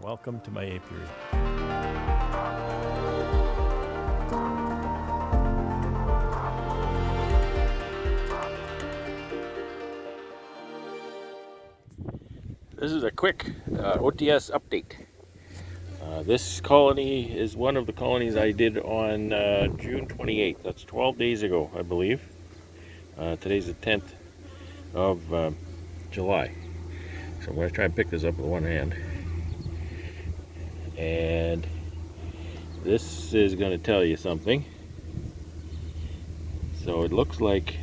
Welcome to my apiary. This is a quick OTS update. This colony is one of the colonies I did on June 28th. That's 12 days ago, I believe. Today's the 10th of July. So I'm going to try and pick this up with one hand. And this is going to tell you something. So it looks like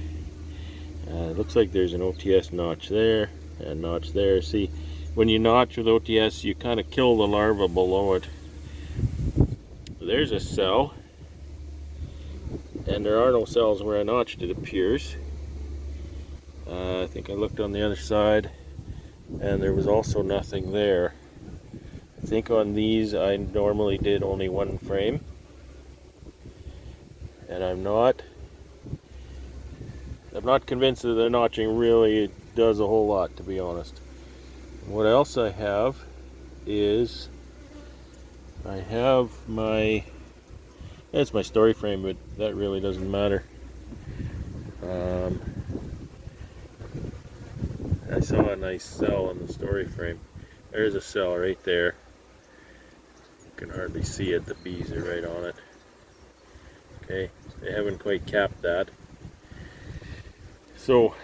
there's an OTS notch there and notch there. See, when you notch with OTS, you kind of kill the larva below it. There's a cell, and there are no cells where I notched, it appears. I think I looked on the other side, and there was also nothing there. I think on these I normally did only one frame, and I'm not convinced that the notching really does a whole lot, to be honest. What else I have is it's my story frame, but that really doesn't matter. I saw a nice cell in the story frame. There's a cell right there. You can hardly see it, the bees are right on it. Okay, they haven't quite capped that. So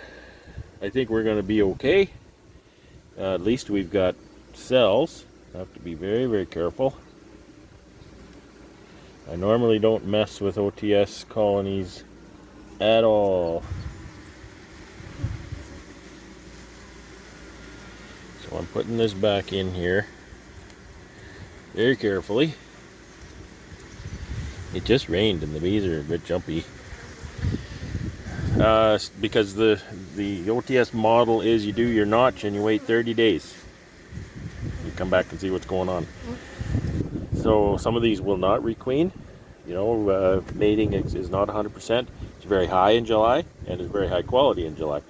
I think we're going to be okay. At least we've got cells. I have to be very, very careful. I normally don't mess with OTS colonies at all. So I'm putting this back in here very carefully. It just rained and the bees are a bit jumpy. Because the OTS model is you do your notch and you wait 30 days. You come back and see what's going on. So some of these will not requeen. You know, mating is not 100%. It's very high in July and it's very high quality in July,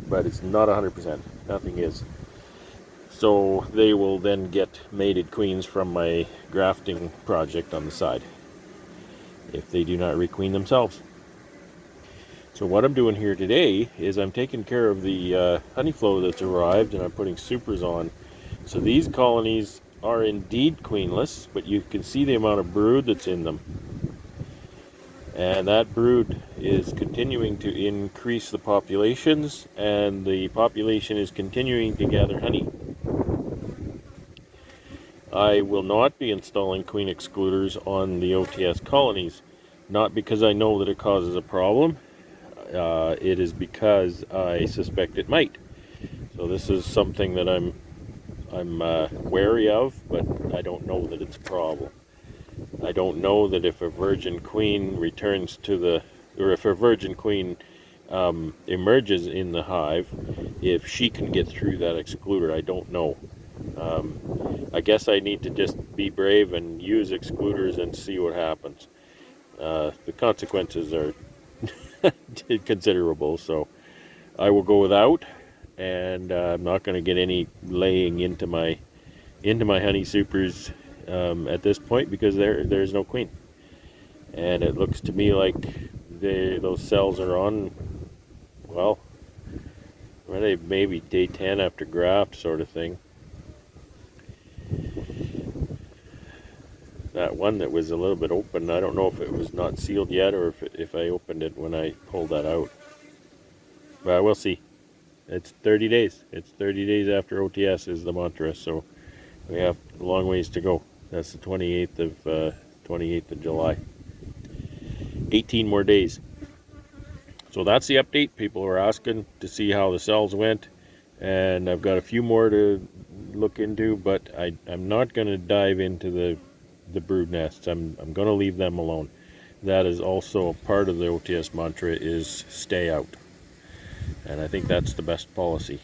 but it's not 100%. Nothing is. So they will then get mated queens from my grafting project on the side if they do not requeen themselves. So what I'm doing here today is I'm taking care of the honey flow that's arrived, and I'm putting supers on. So these colonies are indeed queenless, but you can see the amount of brood that's in them. And that brood is continuing to increase the populations, and the population is continuing to gather honey. I will not be installing queen excluders on the OTS colonies, not because I know that it causes a problem. It is because I suspect it might. So this is something that I'm wary of, but I don't know that it's a problem. I don't know that if a virgin queen returns to or if a virgin queen emerges in the hive, if she can get through that excluder. I don't know. I guess I need to just be brave and use excluders and see what happens. The consequences are considerable, so I will go without, and I'm not going to get any laying into my honey supers at this point, because there's no queen, and it looks to me like those cells are on, well, maybe day 10 after graft sort of thing. That one that was a little bit open, I don't know if it was not sealed yet or if I opened it when I pulled that out. But we'll see. It's 30 days. It's 30 days after OTS is the mantra, so we have a long ways to go. That's the 28th of July. 18 more days. So that's the update. People are asking to see how the cells went, and I've got a few more to look into, but I'm not going to dive into the brood nests. I'm going to leave them alone. That is also part of the OTS mantra, is stay out. And I think that's the best policy.